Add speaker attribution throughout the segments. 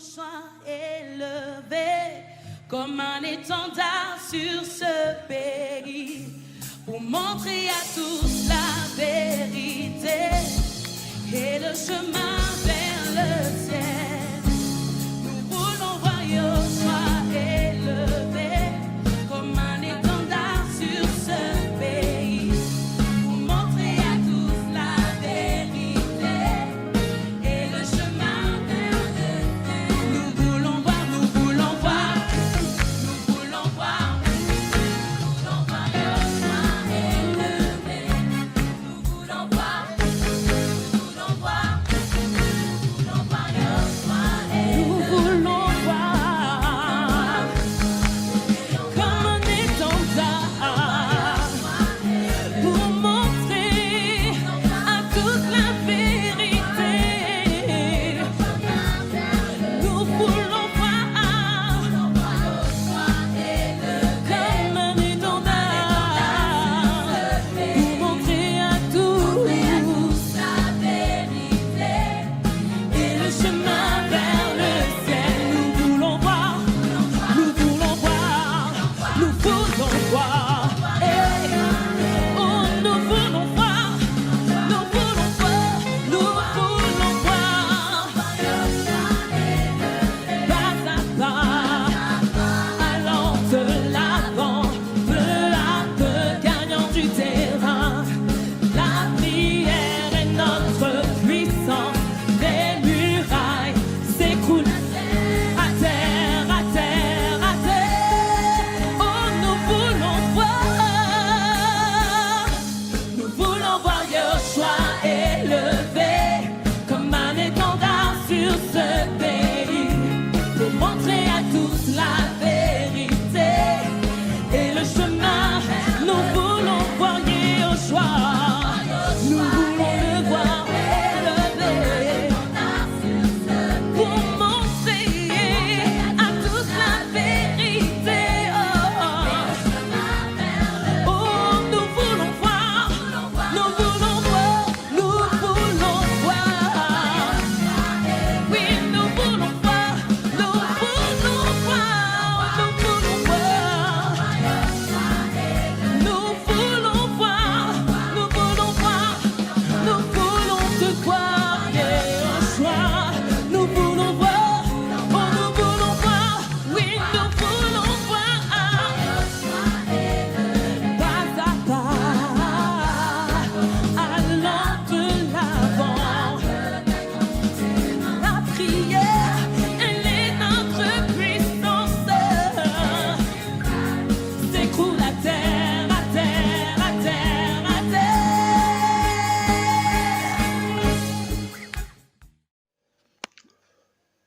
Speaker 1: Sois élevé comme un étendard sur ce pays pour montrer à tous la vérité et le chemin vers le ciel. Nous voulons voir Yoshua élevé comme un étendard sur ce pays pour montrer à tous la vérité et le chemin vers le ciel. Nous voulons voir Yoshua élevé. Nous voulons voir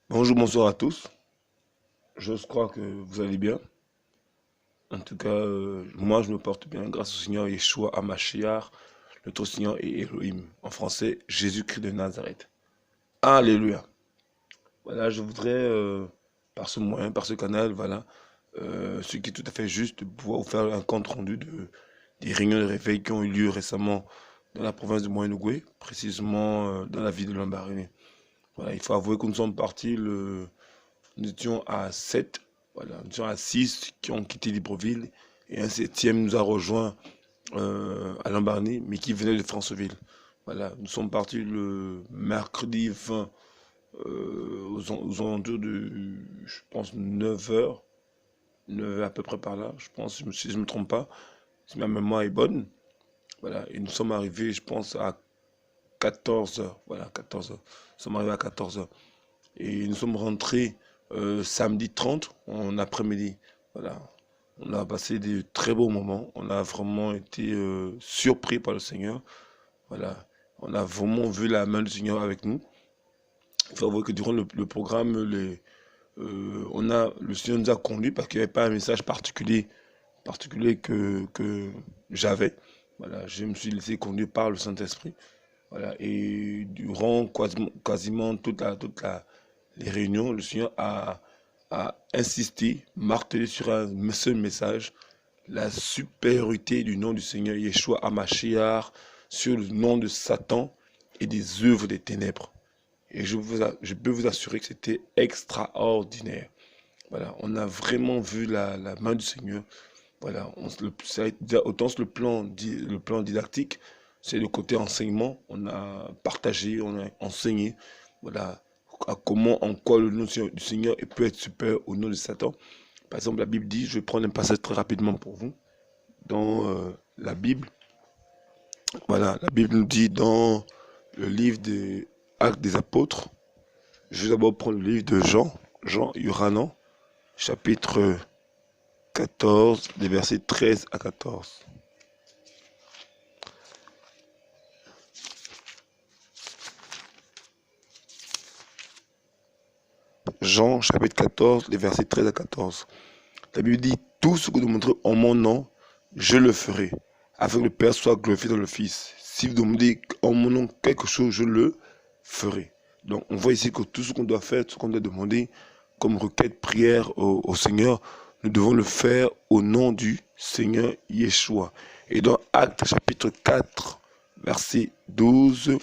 Speaker 2: Bonjour, bonsoir à tous. Je crois que vous allez bien. En tout cas, moi je me porte bien grâce au Seigneur Yeshua Hamashiach, notre Seigneur et Elohim. En français, Jésus-Christ de Nazareth. Alléluia. Voilà, je voudrais, par ce moyen, par ce canal, voilà, ce qui est tout à fait juste, de pouvoir vous faire un compte rendu des réunions de réveil qui ont eu lieu récemment dans la province de Moyen-Ogooué, précisément dans la ville de Lambaréné. Voilà, il faut avouer que nous sommes partis, nous étions à 7, voilà, nous étions à 6 qui ont quitté Libreville et un 7e nous a rejoint à Lambaréné, mais qui venait de Franceville. Voilà, nous sommes partis le mercredi 20 aux alentours de, je pense, 9h, 9h à peu près par là, je pense, si je ne me trompe pas, si ma mémoire est bonne. Voilà, et nous sommes arrivés, je pense, à 14h, voilà, 14h. Nous sommes arrivés à 14h. Et nous sommes rentrés samedi 30, en après-midi. Voilà. On a passé de très beaux moments. On a vraiment été surpris par le Seigneur. Voilà. On a vraiment vu la main du Seigneur avec nous. Il faut avouer que durant le programme, le Seigneur nous a conduits parce qu'il n'y avait pas un message particulier que j'avais. Voilà. Je me suis laissé conduire par le Saint-Esprit. Voilà, et durant quasiment toutes les réunions, le Seigneur a insisté, martelé sur un seul message, la supériorité du nom du Seigneur Yeshua Hamashiach sur le nom de Satan et des œuvres des ténèbres. Et je peux vous assurer que c'était extraordinaire. Voilà, on a vraiment vu la main du Seigneur. Voilà, autant sur le plan didactique, c'est le côté enseignement. On a partagé, on a enseigné. Voilà, en quoi le nom du Seigneur peut être supérieur au nom de Satan. Par exemple, la Bible dit, je vais prendre un passage très rapidement pour vous. Dans la Bible, voilà, la Bible nous dit dans le livre des Actes des Apôtres, je vais d'abord prendre le livre de Jean Uranan, chapitre 14, des versets 13 à 14. Jean, chapitre 14, les versets 13 à 14. La Bible dit, tout ce que vous demandez en mon nom, je le ferai, afin que le Père soit glorifié dans le Fils. Si vous demandez en mon nom quelque chose, je le ferai. Donc, on voit ici que tout ce qu'on doit faire, tout ce qu'on doit demander comme requête, prière au Seigneur, nous devons le faire au nom du Seigneur Yeshua. Et dans Actes chapitre 4, verset 12,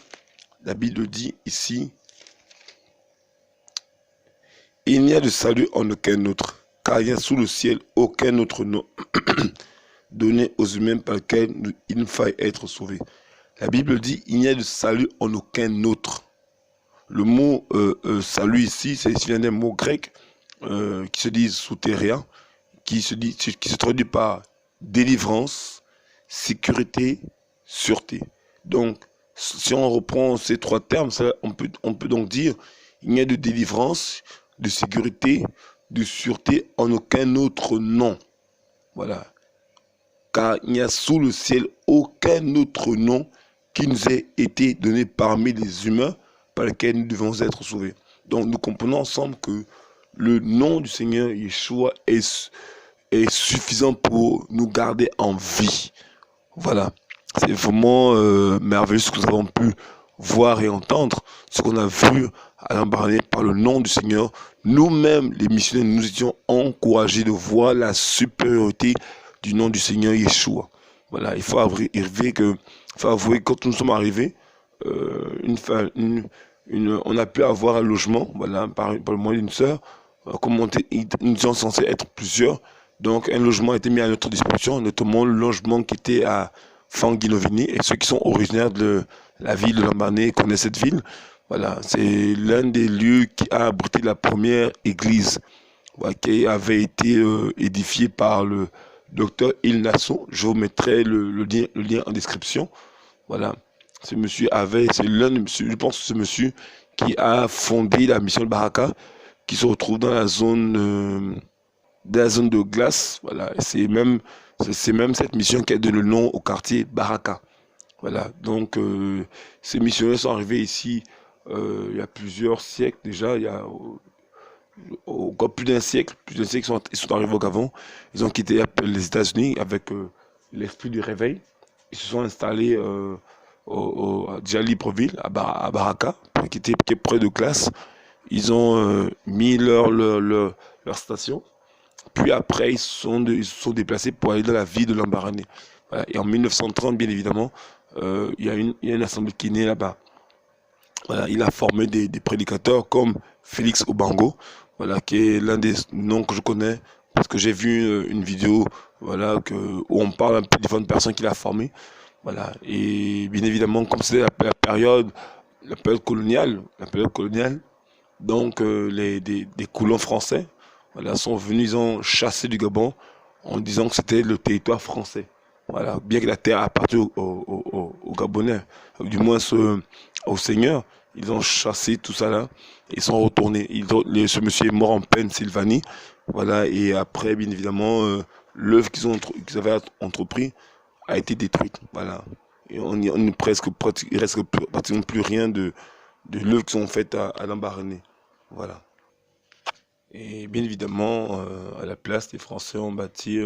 Speaker 2: la Bible dit ici, il n'y a de salut en aucun autre, car il n'y a sous le ciel aucun autre nom donné aux humains par lequel il ne faille être sauvé. La Bible dit, il n'y a de salut en aucun autre. Le mot salut ici, c'est un mot grec qui se dit souterrain, qui se traduit par délivrance, sécurité, sûreté. Donc, si on reprend ces trois termes, on peut donc dire il n'y a de délivrance, de sécurité, de sûreté en aucun autre nom. Voilà. Car il n'y a sous le ciel aucun autre nom qui nous ait été donné parmi les humains par lequel nous devons être sauvés. Donc nous comprenons ensemble que le nom du Seigneur Yeshua est suffisant pour nous garder en vie. Voilà. C'est vraiment merveilleux ce que nous avons pu voir et entendre, ce qu'on a vu à l'embarraner par le nom du Seigneur. Nous-mêmes, les missionnaires, nous étions encouragés de voir la supériorité du nom du Seigneur Yeshua. Voilà, il faut avouer que quand nous sommes arrivés, on a pu avoir un logement, voilà, par le moyen d'une sœur. Comme nous étions censés être plusieurs, donc un logement a été mis à notre disposition, notamment le logement qui était à Fanguinovini, et ceux qui sont originaires de la ville de Lambaréné connaissent cette ville. Voilà, c'est l'un des lieux qui a abrité la première église, voilà, qui avait été édifiée par le docteur Il Nasso. Je vous mettrai le lien en description. Voilà, c'est l'un de je pense que ce monsieur qui a fondé la mission de Baraka, qui se retrouve dans la zone de glace. Voilà, c'est même cette mission qui a donné le nom au quartier Baraka. Voilà, donc ces missionnaires sont arrivés ici il y a plusieurs siècles déjà, il y a encore plus d'un siècle, ils sont arrivés au Gabon. Ils ont quitté les États-Unis avec l'esprit du réveil. Ils se sont installés déjà à Libreville, à Baraka, qui est près de glace. Ils ont mis leur station. Puis après, ils se sont déplacés pour aller dans la ville de Lambaréné. Voilà. Et en 1930, bien évidemment, il y a une assemblée qui est née là-bas. Voilà, il a formé des prédicateurs comme Félix Obango, voilà, qui est l'un des noms que je connais, parce que j'ai vu une vidéo, voilà, où on parle un peu des différentes personnes qu'il a formées. Voilà. Et bien évidemment, comme c'est la période coloniale, donc des colons français, voilà, sont venus, ils ont chassé du Gabon en disant que c'était le territoire français. Voilà, bien que la terre appartient aux Gabonais, du moins au Seigneur, ils ont chassé tout ça là, ils sont retournés. Ce monsieur est mort en Pennsylvanie, voilà, et après, bien évidemment, l'œuvre qu'ils avaient entrepris a été détruite, voilà. Et il reste pratiquement plus rien de l'œuvre qu'ils ont faite à Lambaréné, voilà. Et bien évidemment, à la place, les Français ont bâti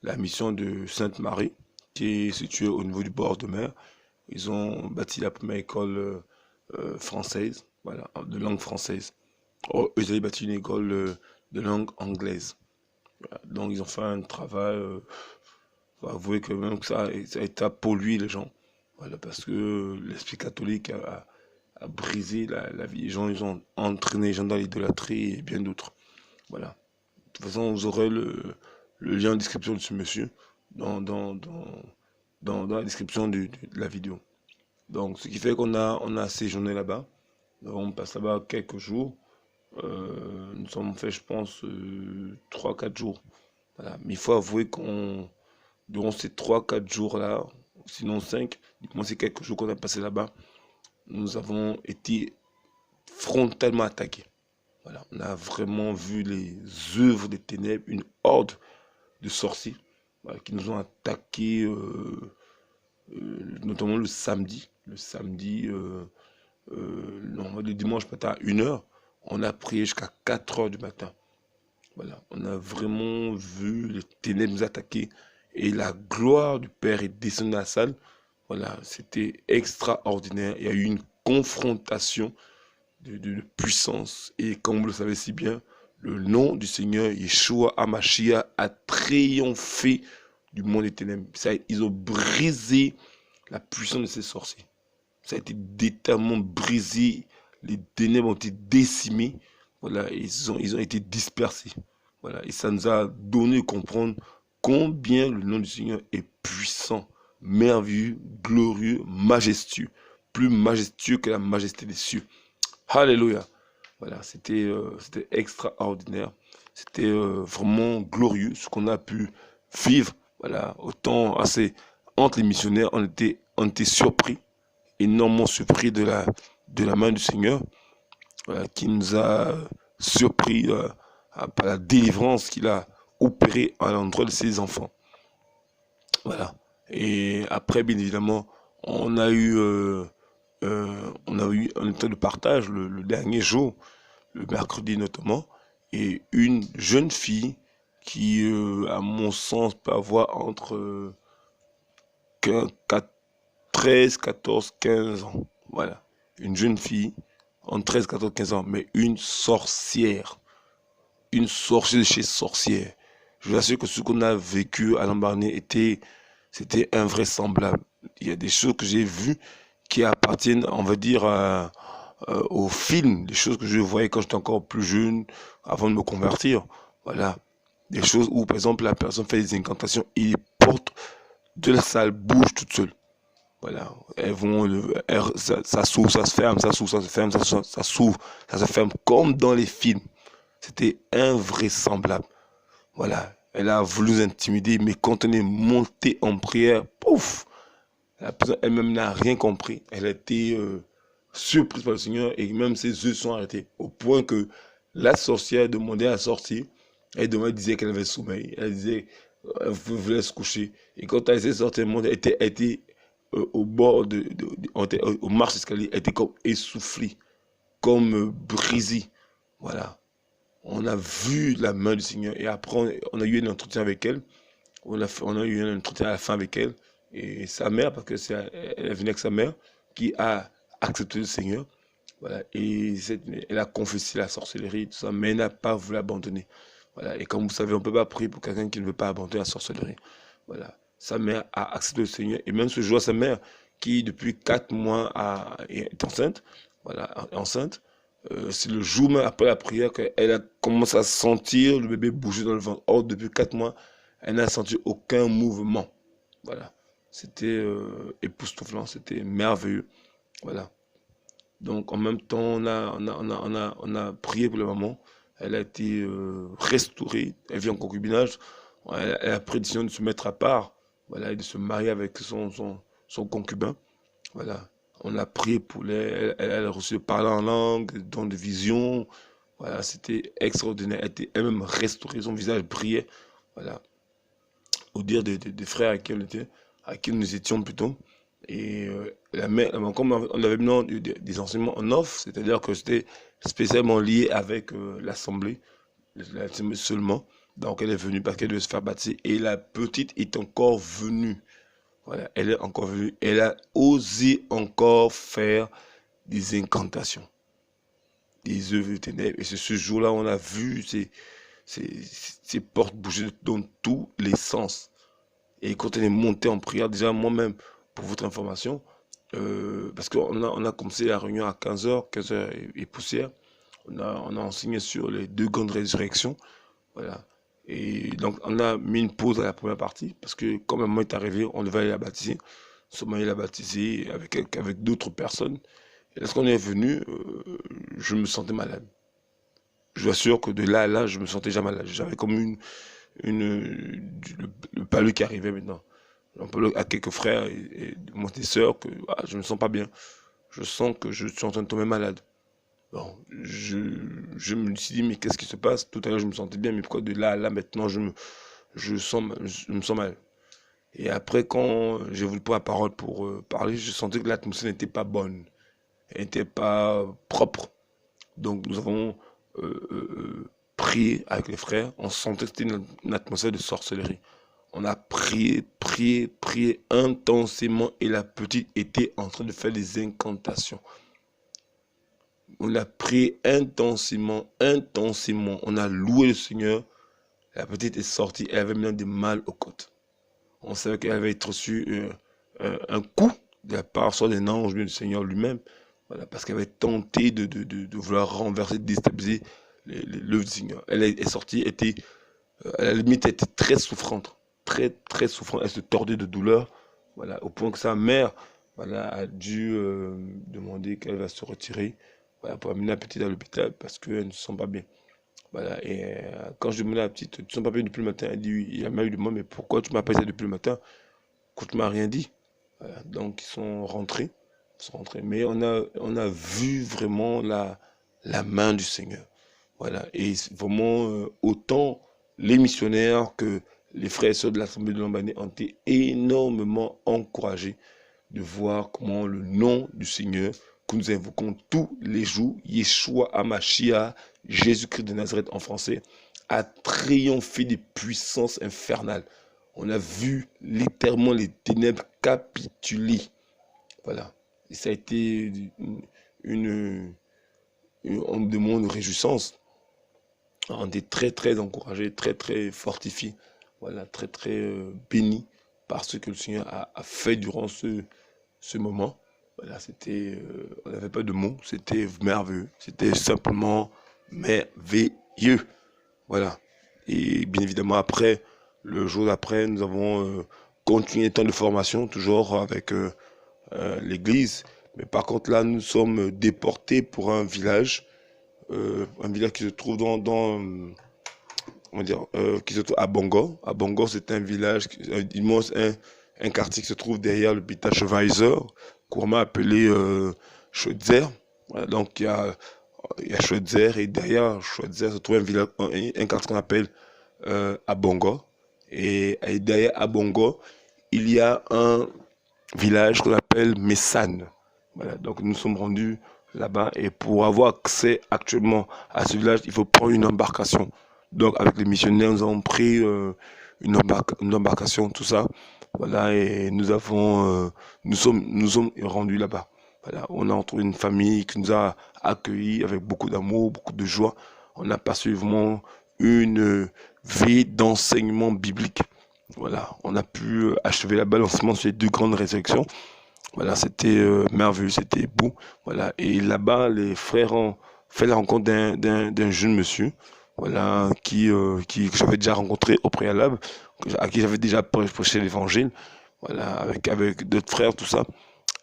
Speaker 2: la mission de Sainte-Marie, qui est située au niveau du bord de mer. Ils ont bâti la première école française, voilà, de langue française. Oh, ils avaient bâti une école de langue anglaise. Voilà. Donc ils ont fait un travail, faut avouer que même que ça a été pollué les gens. Voilà, parce que l'esprit catholique a brisé la vie des gens, ils ont entraîné les gens dans l'idolâtrie et bien d'autres. Voilà. De toute façon, vous aurez le lien en description de ce monsieur dans, dans, dans, dans la description de la vidéo. Donc, ce qui fait on a séjourné là-bas. On passe là-bas quelques jours. Nous sommes fait, je pense, 3-4 jours. Voilà. Mais il faut avouer durant ces 3-4 jours-là, sinon 5, du moins ces quelques jours qu'on a passé là-bas, nous avons été frontalement attaqués. Voilà. On a vraiment vu les œuvres des ténèbres, une horde de sorciers, voilà, qui nous ont attaqués, notamment le samedi. Le dimanche matin à 1h, on a prié jusqu'à 4h du matin. Voilà, on a vraiment vu les ténèbres nous attaquer et la gloire du Père est descendue dans la salle. Voilà, c'était extraordinaire. Il y a eu une confrontation de puissance. Et comme vous le savez si bien, le nom du Seigneur, Yeshua HaMashiach, a triomphé du monde des ténèbres. Ils ont brisé la puissance de ces sorciers. Ça a été déterminement brisé. Les ténèbres ont été décimées. Voilà, ils ont été dispersés. Voilà, et ça nous a donné à comprendre combien le nom du Seigneur est puissant, merveilleux, glorieux, majestueux, plus majestueux que la majesté des cieux. Alléluia. Voilà, c'était extraordinaire. C'était vraiment glorieux ce qu'on a pu vivre. Voilà, autant entre les missionnaires, on était surpris, énormément surpris de la main du Seigneur, voilà, qui nous a surpris par la délivrance qu'il a opérée à l'endroit de ses enfants. Voilà. Et après, bien évidemment, on a eu un temps de partage le dernier jour, le mercredi notamment, et une jeune fille qui, à mon sens, peut avoir entre 13, 14, 15 ans. Voilà. Une jeune fille entre 13, 14, 15 ans, mais une sorcière. Une sorcière de chez sorcière. Je vous assure que ce qu'on a vécu à Lambaréné c'était invraisemblable. Il y a des choses que j'ai vues qui appartiennent, on va dire, au film, des choses que je voyais quand j'étais encore plus jeune, avant de me convertir. Voilà. Des choses où, par exemple, la personne fait des incantations et les portes de la salle bougent toutes seules. Voilà. Ça s'ouvre, ça se ferme, ça s'ouvre, ça se ferme, ça s'ouvre, ça se ferme, comme dans les films. C'était invraisemblable. Voilà. Elle a voulu nous intimider, mais quand on est monté en prière, pouf! La personne elle-même n'a rien compris. Elle a été surprise par le Seigneur et même ses yeux sont arrêtés. Au point que la sorcière demandait à sortir. Elle disait qu'elle avait sommeil. Elle disait qu'elle voulait se coucher. Et quand elle s'est sortie, elle était au bord au marche d'escalier. Elle était comme essoufflée, comme brisée. Voilà. On a vu la main du Seigneur. Et après, on a eu un entretien avec elle. On a eu un entretien à la fin avec elle. Et sa mère, parce que elle venait avec sa mère, qui a accepté le Seigneur. Voilà. Et elle a confessé la sorcellerie, tout ça, mais elle n'a pas voulu abandonner. Voilà. Et comme vous savez, on ne peut pas prier pour quelqu'un qui ne veut pas abandonner la sorcellerie. Voilà. Sa mère a accepté le Seigneur. Et même ce jour, sa mère, qui depuis 4 mois est enceinte, voilà, enceinte, c'est le jour même après la prière qu'elle a commencé à sentir le bébé bouger dans le ventre. Or, depuis 4 mois, elle n'a senti aucun mouvement. Voilà. C'était époustouflant, c'était merveilleux. Voilà. Donc, en même temps, on a prié pour la maman. Elle a été restaurée. Elle vit en concubinage. Elle a pris décision de se mettre à part. Voilà, et de se marier avec son concubin. Voilà. On a prié pour elle. Elle a reçu parler en langue, don de vision. Voilà, c'était extraordinaire. Elle était elle-même restaurée. Son visage brillait. Voilà. Au dire des frères à qui nous étions plutôt. Et comme on avait maintenant des enseignements en off, c'est-à-dire que c'était spécialement lié avec l'assemblée, seulement. Donc elle est venue parce qu'elle devait se faire baptiser. Et la petite est encore venue. Voilà, elle est encore venue. Elle a osé encore faire des incantations, des œuvres de ténèbres. Et c'est ce jour-là on a vu ces portes bouger dans tous les sens. Et quand elle est montée en prière, déjà moi-même, pour votre information, Parce qu'on a commencé la réunion à 15h, 15h et poussière. On a enseigné sur les deux grandes résurrections. Voilà. Et donc, on a mis une pause à la première partie, parce que quand maman est arrivée, on devait aller la baptiser. Seulement, il l'a baptisée avec d'autres personnes. Et lorsqu'on est venu, je me sentais malade. Je vous assure que de là à là, je me sentais déjà malade. J'avais comme le palu qui arrivait maintenant. Un peu à quelques frères et des sœurs que je me sens pas bien. Je sens que je suis en train de tomber malade. Bon, je me suis dit, mais qu'est-ce qui se passe? Tout à l'heure, je me sentais bien, mais pourquoi de là à là, maintenant, je me sens mal. Et après, quand j'ai voulu prendre la parole pour parler, je sentais que l'atmosphère n'était pas bonne. Elle n'était pas propre. Donc, nous avons prié avec les frères. On sentait que c'était une atmosphère de sorcellerie. On a prié, prié, prié intensément et la petite était en train de faire des incantations. On a prié intensément, intensément. On a loué le Seigneur. La petite est sortie, elle avait maintenant des mal aux côtes. On savait qu'elle avait reçu un coup de la part soit d'un ange, mais du Seigneur lui-même. Voilà, parce qu'elle avait tenté de vouloir renverser, déstabiliser l'œuvre du Seigneur. Elle est sortie, à la limite, elle était très souffrante. Très, très souffrante. Elle se tordait de douleur. Voilà, au point que sa mère voilà, a dû demander qu'elle va se retirer voilà, pour amener la petite à l'hôpital parce qu'elle ne se sent pas bien. Voilà, et quand je demandais à la petite, tu ne te sens pas bien depuis le matin? Elle dit oui. Il a même eu de moi, mais pourquoi tu m'as pas dit ça depuis le matin? Écoute, tu m'as rien dit. Voilà, donc ils sont rentrés. Ils sont rentrés. Mais on a vu vraiment la main du Seigneur. Voilà, et vraiment, autant les missionnaires que les frères et sœurs de l'Assemblée de Lambané ont été énormément encouragés de voir comment le nom du Seigneur que nous invoquons tous les jours, Yeshua Hamashia, Jésus-Christ de Nazareth en français, a triomphé des puissances infernales. On a vu littéralement les ténèbres capituler. Voilà. Et ça a été on demande une réjouissance. On est très très encouragé, très très fortifié, voilà, très très béni par ce que le Seigneur a fait durant ce moment. Voilà, on n'avait pas de mots, c'était merveilleux, c'était simplement merveilleux. Voilà. Et bien évidemment après, le jour d'après, nous avons continué le temps de formation, toujours avec l'église. Mais par contre là, nous sommes déportés pour un village qui se trouve on va dire, qui se trouve à Bongo. À Bongo, c'est un village, un quartier qui se trouve derrière l'hôpital Chevalier, couramment appelé Schweitzer. Voilà, donc il y a Schweitzer et derrière Schweitzer se trouve un quartier qu'on appelle Abongo. Et derrière Abongo, il y a un village qu'on appelle Messane. Voilà, donc nous sommes rendus là-bas et pour avoir accès actuellement à ce village, il faut prendre une embarcation. Donc avec les missionnaires, nous avons pris une embarcation, tout ça. Voilà, et nous sommes rendus là-bas. Voilà, on a trouvé une famille qui nous a accueillis avec beaucoup d'amour, beaucoup de joie. On a passé vraiment une vie d'enseignement biblique. Voilà, on a pu achever la balancement sur les deux grandes résurrections. Voilà, c'était merveilleux, c'était beau. Voilà, et là-bas, les frères ont fait la rencontre d'un jeune monsieur, voilà, que j'avais déjà rencontré au préalable, à qui j'avais déjà prêché l'évangile, voilà, avec d'autres frères, tout ça.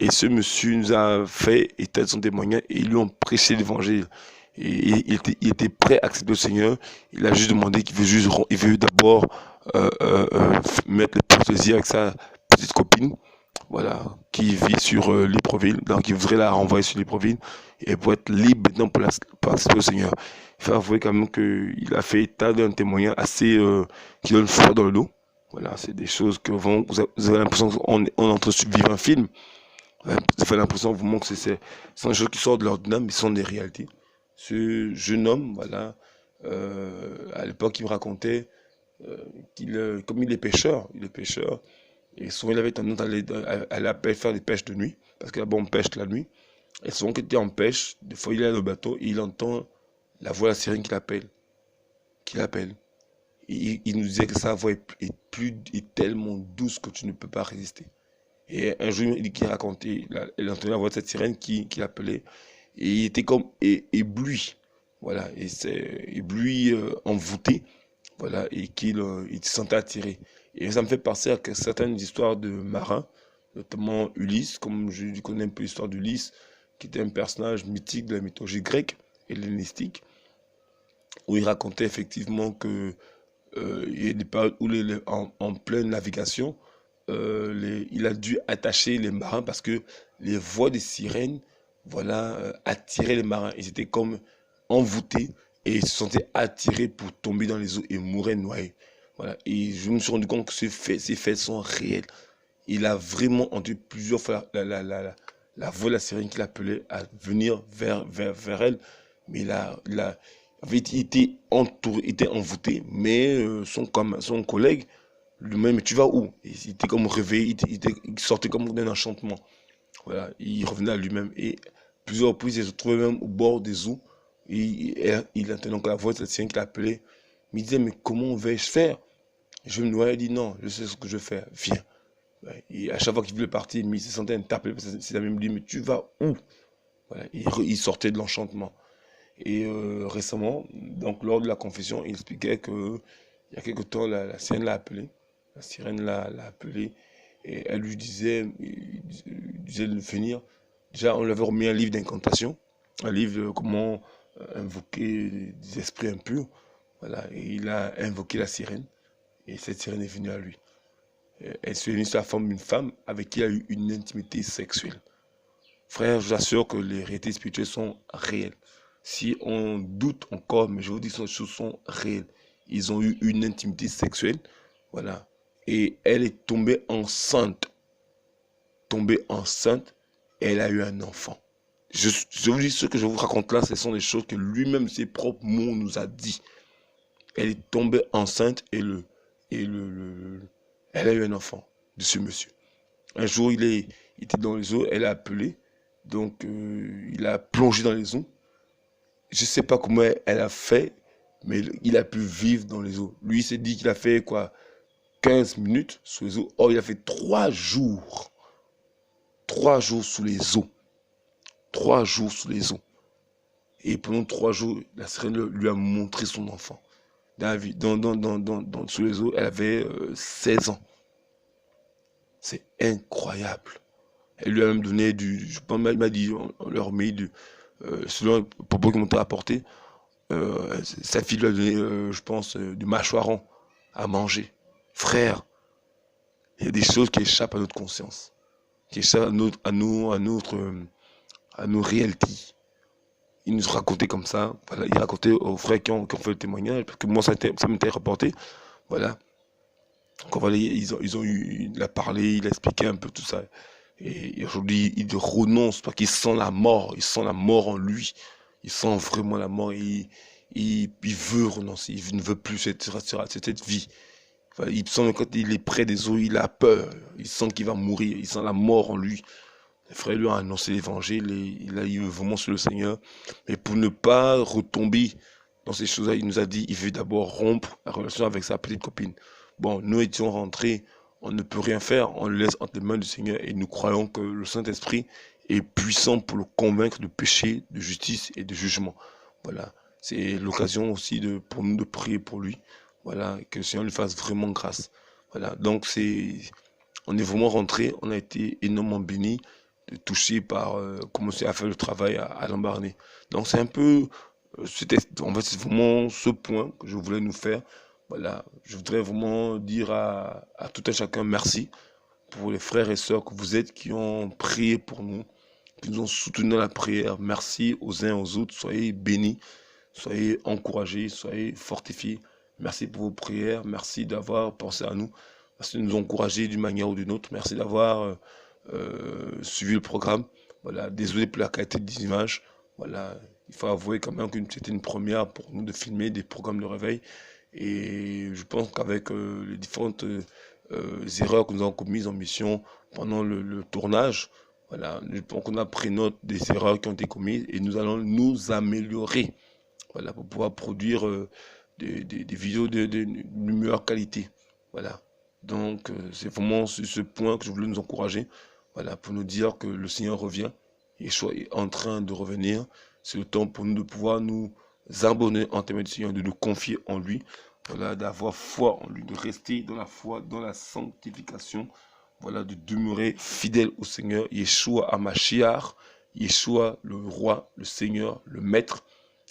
Speaker 2: Et ce monsieur nous a fait état de son témoignage et ils lui ont prêché l'évangile. Et il était prêt à accepter le Seigneur. Il a juste demandé il veut d'abord mettre le plaisir avec sa petite copine, voilà, qui vit sur Libreville, donc il voudrait la renvoyer sur Libreville et pour être libre maintenant pour accepter le Seigneur. Il faut avouer quand même qu'il a fait état d'un témoignage assez qui donne froid dans le dos. Voilà, c'est des choses que vous avez l'impression qu'on est en train de vivre un film. Vous avez l'impression vraiment que c'est des choses qui sortent de l'ordinaire, mais ce sont des réalités. Ce jeune homme, voilà, à l'époque, il me racontait comme il est pêcheur, et souvent il avait tendance à aller faire des pêches de nuit, parce que là-bas on pêche la nuit. Et souvent qu'il était en pêche, des fois il est dans le bateau et il entend la voix de la sirène qui l'appelle. Et il nous disait que sa voix est tellement douce que tu ne peux pas résister. Et un jour, il dit qu'il racontait, il entendait la voix de cette sirène qui l'appelait. Et il était comme ébloui. Voilà, et c'est ébloui, envoûté. Voilà, et il se sentait attiré. Et ça me fait penser à certaines histoires de marins, notamment Ulysse, comme je connais un peu l'histoire d'Ulysse, qui était un personnage mythique de la mythologie grecque, hellénistique, où il racontait effectivement que il y a des périodes où en pleine navigation, il a dû attacher les marins parce que les voix des sirènes, voilà, attiraient les marins. Ils étaient comme envoûtés et ils se sentaient attirés pour tomber dans les eaux et mourir noyés. Voilà. Et je me suis rendu compte que ces faits sont réels. Il a vraiment entendu plusieurs fois la voix de la sirène qui l'appelait à venir vers elle. Mais en fait, il était entouré, il était envoûté, mais son collègue, lui-même, tu vas où? Il était comme réveillé, il sortait comme d'un enchantement. Voilà, il revenait à lui-même. Et plusieurs reprises, il se trouvait même au bord des eaux. Il entendait donc la voix de cette sirène qui l'appelait. Mais il disait, mais comment vais-je faire? Je me noyais, il dit, non, je sais ce que je vais faire, viens. Ouais, et à chaque fois qu'il voulait partir, il se sentait interpellé. Ses amis me disaient, mais tu vas où? Voilà, il sortait de l'enchantement. Et récemment, donc lors de la confession, il expliquait que il y a quelque temps, la sirène l'a appelé. La sirène l'a appelé et elle lui disait, il disait de venir. Déjà, on lui avait remis un livre d'incantation, un livre de comment invoquer des esprits impurs. Voilà, et il a invoqué la sirène et cette sirène est venue à lui. Elle s'est venue sous la forme d'une femme avec qui il a eu une intimité sexuelle. Frère, je vous assure que les réalités spirituelles sont réelles. Si on doute encore, mais je vous dis que ces choses sont réelles. Ils ont eu une intimité sexuelle, voilà. Et elle est tombée enceinte. Tombée enceinte, et elle a eu un enfant. Je vous dis, ce que je vous raconte là, ce sont des choses que lui-même, ses propres mots, nous a dit. Elle est tombée enceinte elle a eu un enfant de ce monsieur. Un jour, il était dans les eaux, elle a appelé, donc il a plongé dans les eaux. Je ne sais pas comment elle a fait, mais il a pu vivre dans les eaux. Lui, il s'est dit qu'il a fait quoi, 15 minutes sous les eaux. Or, il a fait 3 jours. 3 jours sous les eaux. 3 jours sous les eaux. Et pendant 3 jours, la sirène lui a montré son enfant. Sous les eaux, elle avait 16 ans. C'est incroyable. Elle lui a même donné je pense, il m'a dit, on leur met selon le propos qu'ils m'ont apporté, sa fille lui a donné, je pense, du mâchoiron à manger. Frère, il y a des choses qui échappent à notre conscience, qui échappent à nos réalités. Il nous racontait comme ça, voilà, il racontait aux frères qui ont fait le témoignage, parce que moi ça m'était rapporté, voilà. Donc voilà, ils ont eu, il a parlé, il a expliqué un peu tout ça. Et aujourd'hui, il renonce parce qu'il sent la mort, il sent la mort en lui, il sent vraiment la mort, il veut renoncer, il ne veut plus cette vie. Enfin, il sent que quand il est près des eaux, il a peur, il sent qu'il va mourir, il sent la mort en lui. Le frère lui a annoncé l'évangile et il veut vraiment sur le Seigneur. Mais pour ne pas retomber dans ces choses-là, il nous a dit, il veut d'abord rompre la relation avec sa petite copine. Bon, nous étions rentrés, on ne peut rien faire, on le laisse entre les mains du Seigneur et nous croyons que le Saint-Esprit est puissant pour le convaincre de péché, de justice et de jugement. Voilà, c'est l'occasion aussi pour nous de prier pour lui. Voilà, que le Seigneur lui fasse vraiment grâce. Voilà, donc on est vraiment rentré, on a été énormément bénis, touché par commencer à faire le travail à l'embarner. Donc c'est un peu, en fait c'est vraiment ce point que je voulais nous faire. Voilà, je voudrais vraiment dire à tout un chacun merci pour les frères et sœurs que vous êtes qui ont prié pour nous, qui nous ont soutenus dans la prière. Merci aux uns aux autres, soyez bénis, soyez encouragés, soyez fortifiés. Merci pour vos prières, merci d'avoir pensé à nous, merci de nous encourager d'une manière ou d'une autre, merci d'avoir suivi le programme. Voilà, désolé pour la qualité des images. Voilà, il faut avouer quand même que c'était une première pour nous de filmer des programmes de réveil. Et je pense qu'avec les différentes erreurs que nous avons commises en mission pendant le tournage, voilà, je pense qu'on a pris note des erreurs qui ont été commises et nous allons nous améliorer, voilà, pour pouvoir produire des vidéos de meilleure qualité. Voilà. Donc, c'est vraiment sur ce point que je voulais nous encourager, voilà, pour nous dire que le Seigneur revient. Yeshua est en train de revenir. C'est le temps pour nous de pouvoir nous abonner en témoin du Seigneur, de nous confier en lui, voilà, d'avoir foi en lui, de rester dans la foi, dans la sanctification, voilà, de demeurer fidèle au Seigneur. Yeshua Hamashiach, Yeshua le roi, le Seigneur, le maître,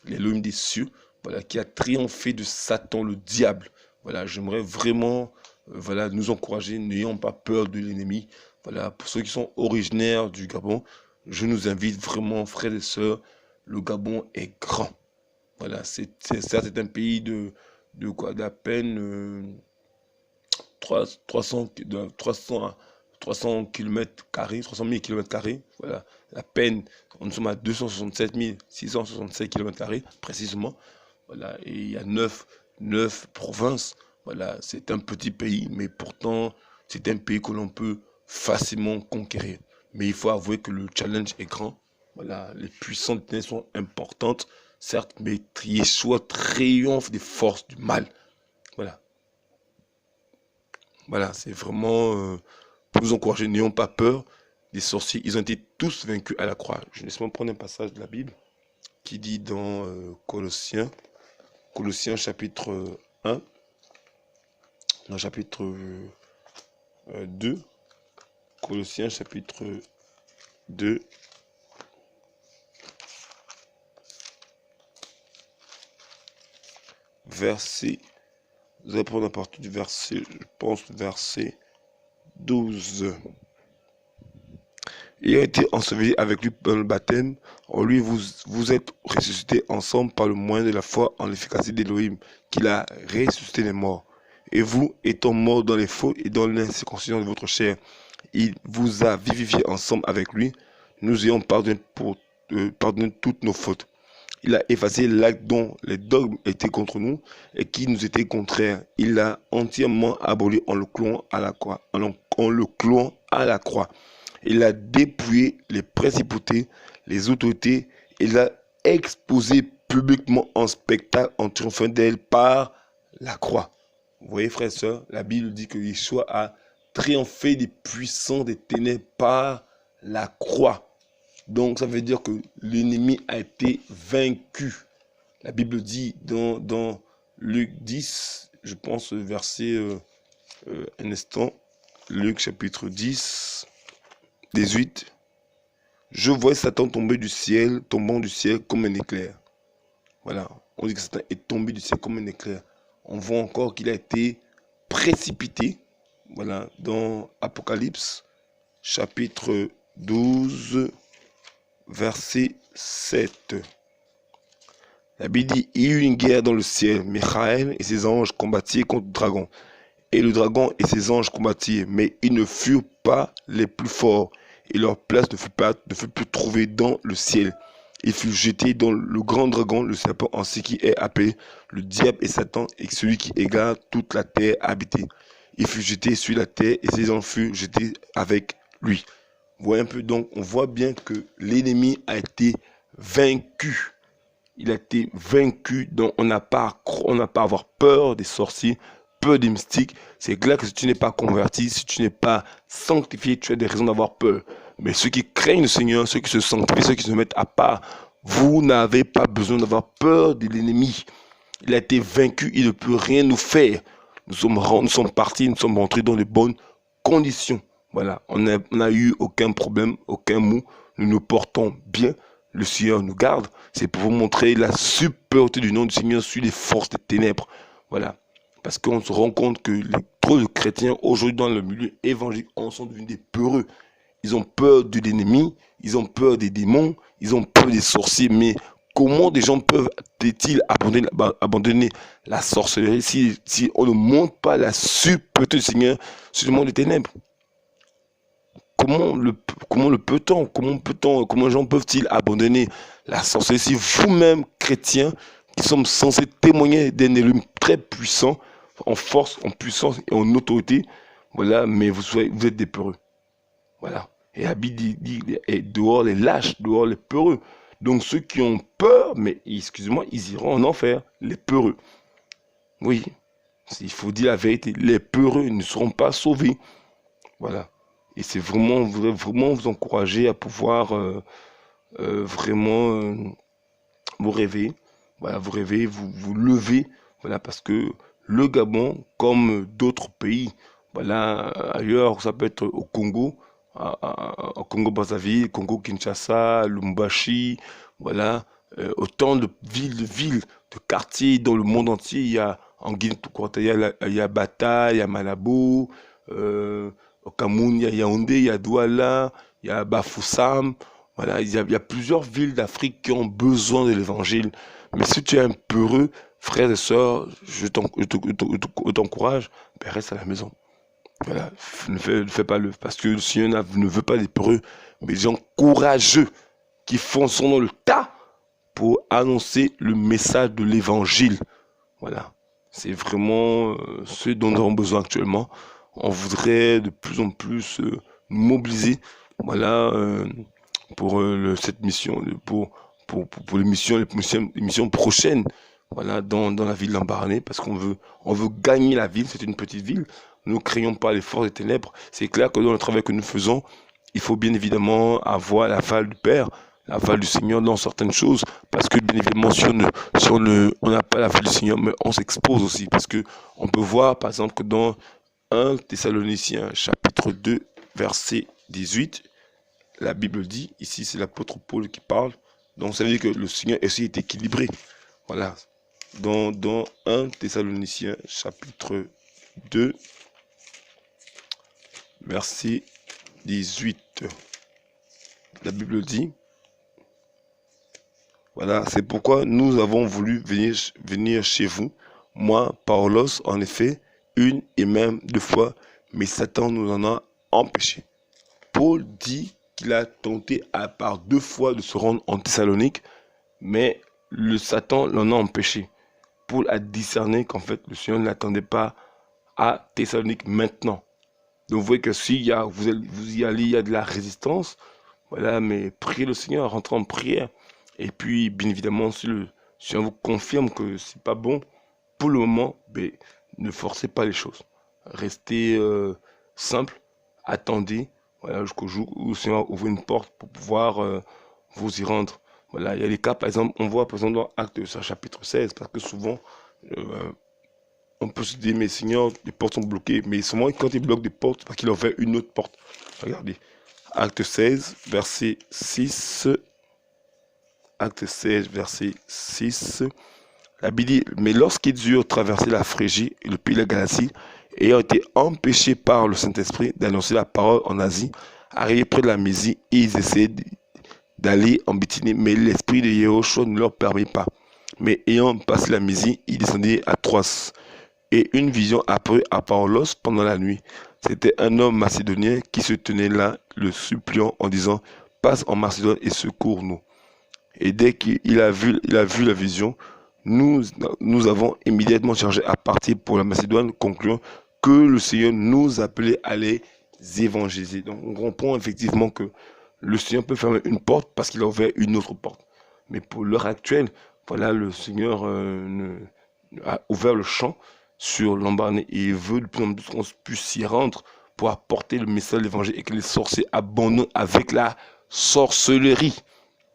Speaker 2: l'Élohim des cieux, voilà, qui a triomphé de Satan, le diable. Voilà, j'aimerais vraiment voilà, nous encourager, n'ayons pas peur de l'ennemi. Voilà, pour ceux qui sont originaires du Gabon, je nous invite vraiment, frères et sœurs, le Gabon est grand. Voilà, c'est un pays de quoi, d'à peine 300 km carrés, 300 000 km carrés. Voilà, à peine, nous sommes à 267 667 km carrés, précisément. Voilà, et il y a 9 provinces. Voilà, c'est un petit pays, mais pourtant, c'est un pays que l'on peut facilement conquérir. Mais il faut avouer que le challenge est grand. Voilà, les puissances sont importantes, certes, mais Yeshua triomphe des forces du mal. Voilà. Voilà, c'est vraiment pour nous encourager, n'ayons pas peur des sorciers. Ils ont été tous vaincus à la croix. Je vais laisse-moi prendre un passage de la Bible qui dit dans Colossiens chapitre 1, dans chapitre 2, Colossiens chapitre 2, verset, vous allez prendre à partir du verset, je pense, verset 12. Ayant été enseveli avec lui dans le baptême, en lui vous êtes ressuscités ensemble par le moyen de la foi en l'efficacité d'Élohim, qu'il a ressuscité les morts. Et vous, étant morts dans les fautes et dans l'incirconcision de votre chair, il vous a vivifiés ensemble avec lui, nous ayons pardonné toutes nos fautes. Il a effacé l'acte dont les dogmes étaient contre nous et qui nous était contraire. Il l'a entièrement aboli en le clouant à la croix. Il a dépouillé les principautés, les autorités, et l'a exposé publiquement en spectacle en triomphant d'elle par la croix. Vous voyez, frères et sœurs, la Bible dit que Yeshua a triomphé des puissants des ténèbres par la croix. Donc, ça veut dire que l'ennemi a été vaincu. La Bible dit dans Luc 10, je pense, verset, un instant, Luc chapitre 10, 18. Je vois Satan tombant du ciel comme un éclair. Voilà, on dit que Satan est tombé du ciel comme un éclair. On voit encore qu'il a été précipité. Voilà, dans Apocalypse, chapitre 12, verset 7. La Bible dit, il y eut une guerre dans le ciel. Michael et ses anges combattirent contre le dragon. Et le dragon et ses anges combattirent, mais ils ne furent pas les plus forts. Et leur place ne fut plus trouvée dans le ciel. Il fut jeté dans le grand dragon, le serpent, en ce qui est appelé le diable et Satan, et celui qui égare toute la terre habitée. Il fut jeté sur la terre, et ses anges furent jetés avec lui. Vous voyez un peu, donc on voit bien que l'ennemi a été vaincu. Il a été vaincu, donc on n'a pas à avoir peur des sorciers, peur des mystiques. C'est clair que si tu n'es pas converti, si tu n'es pas sanctifié, tu as des raisons d'avoir peur. Mais ceux qui craignent le Seigneur, ceux qui se sanctifient, ceux qui se mettent à part, vous n'avez pas besoin d'avoir peur de l'ennemi. Il a été vaincu, il ne peut rien nous faire. Nous sommes partis, nous sommes rentrés dans les bonnes conditions. Voilà, on n'a eu aucun problème, aucun mot. Nous nous portons bien. Le Seigneur nous garde. C'est pour vous montrer la supériorité du nom du Seigneur sur les forces des ténèbres. Voilà. Parce qu'on se rend compte que trop de chrétiens aujourd'hui dans le milieu évangélique en sont devenus des peureux. Ils ont peur de l'ennemi, ils ont peur des démons, ils ont peur des sorciers. Mais comment des gens peuvent-ils abandonner la sorcellerie si on ne montre pas la supériorité du Seigneur sur le monde des ténèbres? Comment les gens peuvent-ils abandonner la sorcellerie si vous-même, chrétiens, qui sommes censés témoigner d'un Élohim très puissant, en force, en puissance et en autorité, voilà, mais vous êtes des peureux. Voilà. Et la Bible dit dehors les lâches, dehors les peureux. Donc ceux qui ont peur, mais excusez-moi, ils iront en enfer, les peureux. Oui, Il faut dire la vérité. Les peureux ne seront pas sauvés. Voilà. Et c'est vraiment, vraiment vous encourager à pouvoir vraiment vous réveiller. Voilà, vous réveillez, vous levez. Voilà, parce que le Gabon, comme d'autres pays, voilà, ailleurs, ça peut être au Congo, au Congo-Brazzaville, Congo-Kinshasa, Lumbashi, voilà, autant de villes, de quartiers dans le monde entier. Il y a en Guinée, il y a Bata, il y a Malabo, au Cameroun, il y a Yaoundé, il y a Douala, il y a Bafoussam. Voilà, il y a plusieurs villes d'Afrique qui ont besoin de l'évangile. Mais si tu es un peureux, frères et sœurs, je t'encourage, ben reste à la maison. Voilà, ne fais pas parce que le Seigneur ne veut pas des peureux, mais des gens courageux qui fonceront dans le tas pour annoncer le message de l'évangile. Voilà, c'est vraiment ce dont nous avons besoin actuellement. On voudrait de plus en plus nous mobiliser, voilà, pour cette mission, pour les missions prochaines, voilà, dans la ville d'Ambaréné, parce on veut gagner la ville. C'est une petite ville. Nous ne craignons pas les forces des ténèbres. C'est clair que dans le travail que nous faisons, il faut bien évidemment avoir l'aval du Père, l'aval du Seigneur dans certaines choses, parce que bien évidemment, on n'a pas l'aval du Seigneur, mais on s'expose aussi, parce que on peut voir, par exemple, que dans 1 Thessaloniciens, chapitre 2, verset 18, la Bible dit, ici c'est l'apôtre Paul qui parle, donc ça veut dire que le Seigneur aussi est équilibré. Voilà. Dans 1 Thessaloniciens, chapitre 2, verset 18, la Bible dit, voilà, c'est pourquoi nous avons voulu venir chez vous, moi, Paulos, en effet, une et même deux fois, mais Satan nous en a empêché. Paul dit qu'il a tenté à part 2 fois de se rendre en Thessalonique, mais le Satan l'en a empêché. Paul a discerné qu'en fait, le Seigneur ne l'attendait pas à Thessalonique maintenant. Donc vous voyez que si vous y allez, il y a de la résistance, voilà, mais priez le Seigneur, rentrez en prière. Et puis, bien évidemment, si le Seigneur vous confirme que c'est pas bon, pour le moment, ben, ne forcez pas les choses. Restez simple, attendez, voilà, jusqu'au jour où le Seigneur ouvre une porte pour pouvoir vous y rendre. Voilà, il y a des cas, par exemple, on voit par exemple dans Actes chapitre 16, parce que souvent, on peut se dire, mais Seigneur, les portes sont bloquées. Mais souvent, quand il bloque des portes, c'est parce qu'il en fait une autre porte. Regardez, Acte 16, verset 6. Acte 16, verset 6. La Bible dit, mais lorsqu'ils eurent traversé la Phrygie et le pays de la Galatie, ayant été empêchés par le Saint-Esprit d'annoncer la parole en Asie, arrivés près de la Mésie, ils essayaient d'aller en Bithynie, mais l'esprit de Yahushua ne leur permet pas. Mais ayant passé la Mésie, ils descendaient à Troas. Et une vision apparut à Paulos pendant la nuit. C'était un homme macédonien qui se tenait là, le suppliant en disant, passe en Macédoine et secours-nous. Et dès qu'il a vu la vision, nous avons immédiatement chargé à partir pour la Macédoine, concluant que le Seigneur nous appelait à les évangéliser. Donc on comprend effectivement que le Seigneur peut fermer une porte parce qu'il a ouvert une autre porte. Mais pour l'heure actuelle, voilà, le Seigneur a ouvert le champ sur l'Ambaréné et il veut de plus en plus qu'on puisse y rendre pour apporter le message de l'évangile et que les sorciers abandonnent avec la sorcellerie.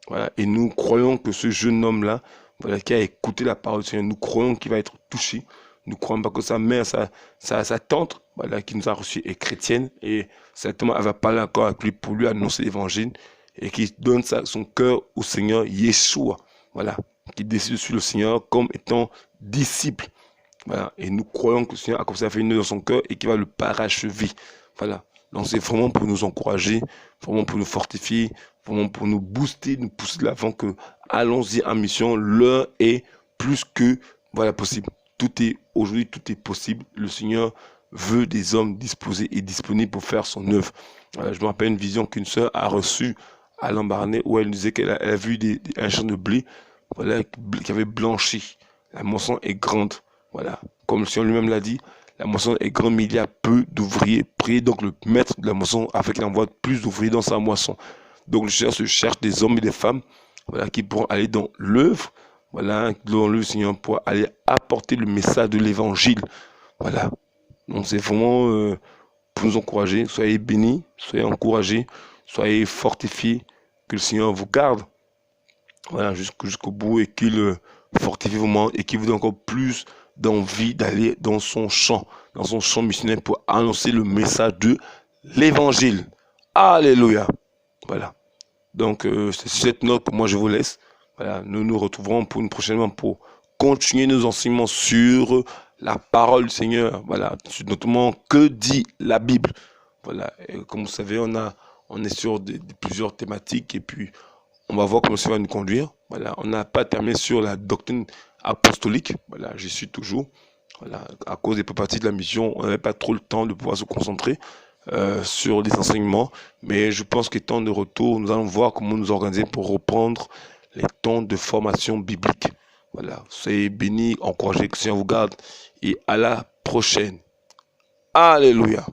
Speaker 2: Voilà. Et nous croyons que ce jeune homme-là, voilà, qui a écouté la parole du Seigneur, nous croyons qu'il va être touché. Nous ne croyons pas que sa mère, sa tante, voilà, qui nous a reçus est chrétienne et certainement elle va parler encore avec lui pour lui annoncer l'évangile et qui donne son cœur au Seigneur Yeshua. Voilà, qui décide de suivre le Seigneur comme étant disciple. Voilà. Et nous croyons que le Seigneur a commencé à faire une œuvre dans son cœur et qu'il va le parachever. Voilà. Donc c'est vraiment pour nous encourager, vraiment pour nous fortifier, vraiment pour nous booster, nous pousser de l'avant que allons-y en mission. L'heure est plus que voilà possible. Aujourd'hui, tout est possible. Le Seigneur veut des hommes disposés et disponibles pour faire son œuvre. Voilà, je me rappelle une vision qu'une sœur a reçue à Lambaréné où elle disait qu'elle a vu un champ de blé, voilà, qui avait blanchi. La moisson est grande. Voilà, comme le Seigneur lui-même l'a dit, la moisson est grande, mais il y a peu d'ouvriers. Priez donc le maître de la moisson afin qu'il envoie plus d'ouvriers dans sa moisson. Donc le Seigneur se cherche des hommes et des femmes, voilà, qui pourront aller dans l'œuvre, voilà, dans le Seigneur pour aller apporter le message de l'évangile. Voilà. Donc c'est vraiment pour nous encourager. Soyez bénis, soyez encouragés, soyez fortifiés. Que le Seigneur vous garde. Voilà, jusqu'au bout et qu'il fortifie vos mains et qu'il vous donne encore plus d'envie d'aller dans son champ missionnaire pour annoncer le message de l'évangile. Alléluia. Voilà. Donc, c'est sur cette note que moi je vous laisse. Voilà, nous nous retrouverons pour une prochaine fois pour continuer nos enseignements sur la parole du Seigneur. Voilà, notamment que dit la Bible. Voilà, et comme vous savez, on est sur plusieurs thématiques et puis on va voir comment ça va nous conduire. Voilà, on n'a pas terminé sur la doctrine apostolique. Voilà, j'y suis toujours. Voilà, à cause des parties de la mission, on n'avait pas trop le temps de pouvoir se concentrer sur les enseignements. Mais je pense qu'étant de retour, nous allons voir comment nous organiser pour reprendre les temps de formation biblique. Voilà, soyez bénis, encouragés, que le Seigneur vous garde et à la prochaine. Alléluia.